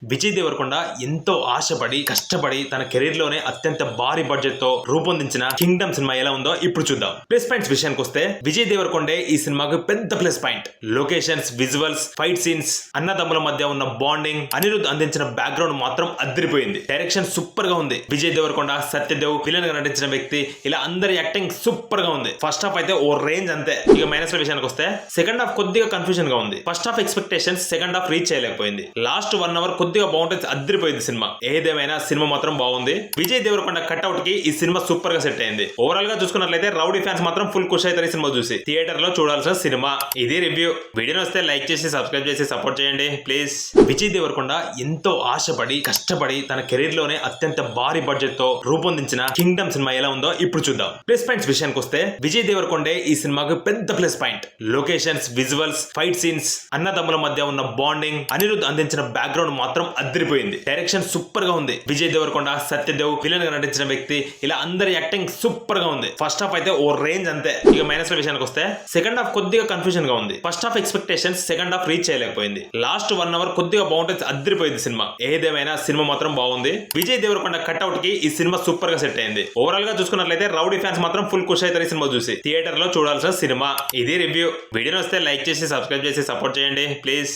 విజయ్ దేవరకొండ ఎంతో ఆశపడి కష్టపడి తన కెరీర్ లోనే అత్యంత భారీ బడ్జెట్ తో రూపొందించిన కింగ్డమ్ సినిమా ఎలా ఉందో ఇప్పుడు చూద్దాం. ప్లస్ పాయింట్స్ విషయానికి వస్తే విజయ్ దేవరకొండే ఈ సినిమాకు పెద్ద plus point. Locations, visuals, fight scenes, అన్నదమ్ముల మధ్య ఉన్న బాండింగ్, అనిరుద్ అందించిన బ్యాక్గ్రౌండ్ మాత్రం అదిరిపోయింది. డైరెక్షన్ సూపర్ గా ఉంది. విజయ్ దేవరకొండ, సత్యదేవ్ విలన్ గా నటించిన వ్యక్తి, ఇలా అందరి యాక్టింగ్ సూపర్ గా ఉంది. ఫస్ట్ హాఫ్ అయితే ఓ రేంజ్ అంతే. ఇక మైనస్ విషయానికి వస్తే సెకండ్ హాఫ్ కొద్దిగా కన్ఫ్యూజన్ గా ఉంది. First half expectations second half reach చేయలేకపోయింది. లాస్ట్ 1 hour కొద్దిగా బాగుంటుంది, అదిరిపోయింది సినిమా. ఏదేమైనా సినిమా మాత్రం బాగుంది. విజయ్ దేవరకొండ కట్అవుట్ కి ఈ సినిమా సూపర్ గా సెట్ అయింది. ఓవరాల్ గా చూసుకున్నట్లయితే రౌడీ ఫ్యాన్స్ మాత్రం ఫుల్ ఖుషి అవుతారు ఈ సినిమా చూసి. థియేటర్ లో చూడాల్సిన సినిమా. ఇది రివ్యూ. వీడియో వస్తే లైక్ చేసి సబ్స్క్రైబ్ చేసి సపోర్ట్ చేయండి ప్లీజ్. విజయ్ దేవరకొండ ఎంతో ఆశపడి కష్టపడి తన కెరీర్ లోనే అత్యంత భారీ బడ్జెట్ తో రూపొందించిన కింగ్డమ్ సినిమా ఎలా ఉందో ఇప్పుడు చూద్దాం. ప్లస్ పాయింట్స్ విషయానికి వస్తే విజయ్ దేవరకొండే ఈ సినిమాకు పెద్ద plus point. Locations, visuals, fight scenes, అన్నదమ్ముల మధ్య ఉన్న బాండింగ్, అనిరుద్ అందించిన బ్యాక్గ్రౌండ్ మాత్రం అదిరిపోయింది. డైరెక్షన్ సూపర్ గా ఉంది. విజయ్ దేవరకొండ, సత్యదేవ్ విలన్ గా నటించిన వ్యక్తి, ఇలా అందరి యాక్టింగ్ సూపర్ గా ఉంది. ఫస్ట్ హాఫ్ అయితే ఓ రేంజ్ అంతే. ఇక మైనస్ విషయానికి వస్తే సెకండ్ హాఫ్ కొద్దిగా కన్ఫ్యూజన్ గా ఉంది. First half expectations second half reach చేయలేకపోయింది. లాస్ట్ 1 hour కొద్దిగా బాగుంటుంది, అదిరిపోయింది సినిమా. ఏదేమైనా సినిమా మాత్రం బాగుంది. విజయ్ దేవరకొండ కట్అవుట్ కి ఈ సినిమా సూపర్ గా సెట్ అయింది. ఓవరాల్ గా చూసుకున్నట్లయితే రౌడీ ఫ్యాన్స్ మాత్రం ఫుల్ ఖుషి అవుతారు ఈ సినిమా చూసి. థియేటర్ లో చూడాల్సిన సినిమా. ఇది రివ్యూ. వీడియో వస్తే లైక్ చేసి సబ్స్క్రైబ్ చేసి సపోర్ట్ చేయండి ప్లీజ్.